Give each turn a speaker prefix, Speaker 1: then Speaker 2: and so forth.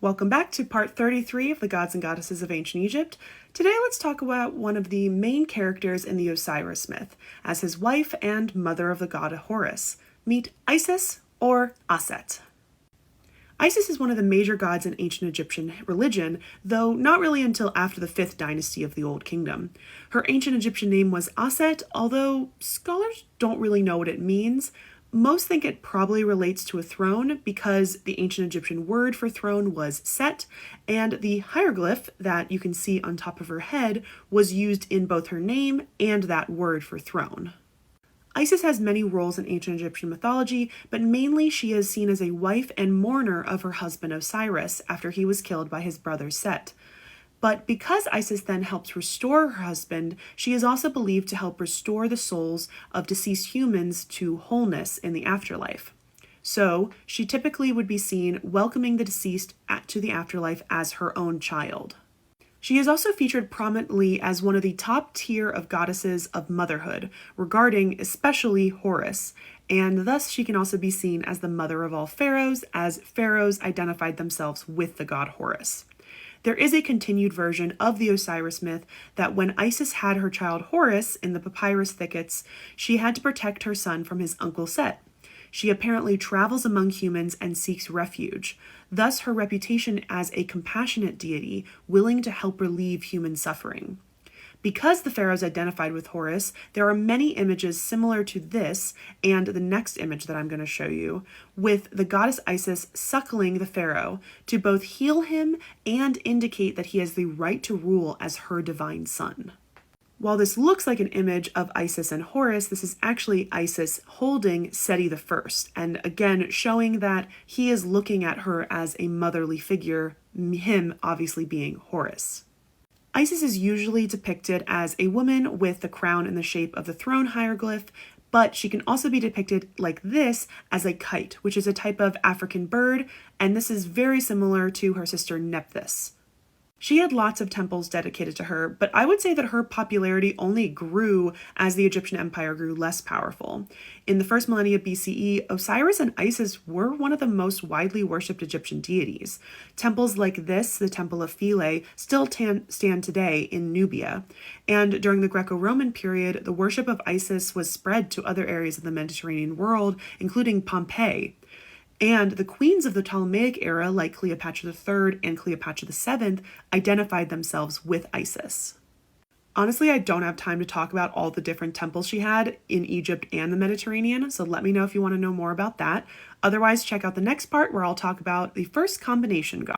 Speaker 1: Welcome back to part 33 of the Gods and Goddesses of Ancient Egypt. Today let's talk about one of the main characters in the Osiris myth, as his wife and mother of the god Horus. Meet Isis, or Aset. Isis is one of the major gods in ancient Egyptian religion, though not really until after the 5th dynasty of the Old Kingdom. Her ancient Egyptian name was Aset, although scholars don't really know what it means. Most think it probably relates to a throne because the ancient Egyptian word for throne was set, and the hieroglyph that you can see on top of her head was used in both her name and that word for throne. Isis has many roles in ancient Egyptian mythology, but mainly she is seen as a wife and mourner of her husband Osiris after he was killed by his brother Set. But because Isis then helps restore her husband, she is also believed to help restore the souls of deceased humans to wholeness in the afterlife. So, she typically would be seen welcoming the deceased to the afterlife as her own child. She is also featured prominently as one of the top tier of goddesses of motherhood, regarding especially Horus, and thus she can also be seen as the mother of all pharaohs, as pharaohs identified themselves with the god Horus. There is a continued version of the Osiris myth that when Isis had her child Horus in the papyrus thickets, she had to protect her son from his uncle Set. She apparently travels among humans and seeks refuge, thus her reputation as a compassionate deity willing to help relieve human suffering. Because the pharaohs identified with Horus, there are many images similar to this and the next image that I'm going to show you, with the goddess Isis suckling the pharaoh to both heal him and indicate that he has the right to rule as her divine son. While this looks like an image of Isis and Horus, this is actually Isis holding Seti I, and again showing that he is looking at her as a motherly figure, him obviously being Horus. Isis is usually depicted as a woman with the crown in the shape of the throne hieroglyph, but she can also be depicted like this as a kite, which is a type of African bird, and this is very similar to her sister Nephthys. She had lots of temples dedicated to her, but I would say that her popularity only grew as the Egyptian empire grew less powerful. In the first millennia BCE, Osiris and Isis were one of the most widely worshipped Egyptian deities. Temples like this, the Temple of Philae, still stand today in Nubia. And during the Greco-Roman period, the worship of Isis was spread to other areas of the Mediterranean world, including Pompeii. And the queens of the Ptolemaic era, like Cleopatra III and Cleopatra VII, identified themselves with Isis. Honestly, I don't have time to talk about all the different temples she had in Egypt and the Mediterranean, so let me know if you want to know more about that. Otherwise, check out the next part where I'll talk about the first combination god.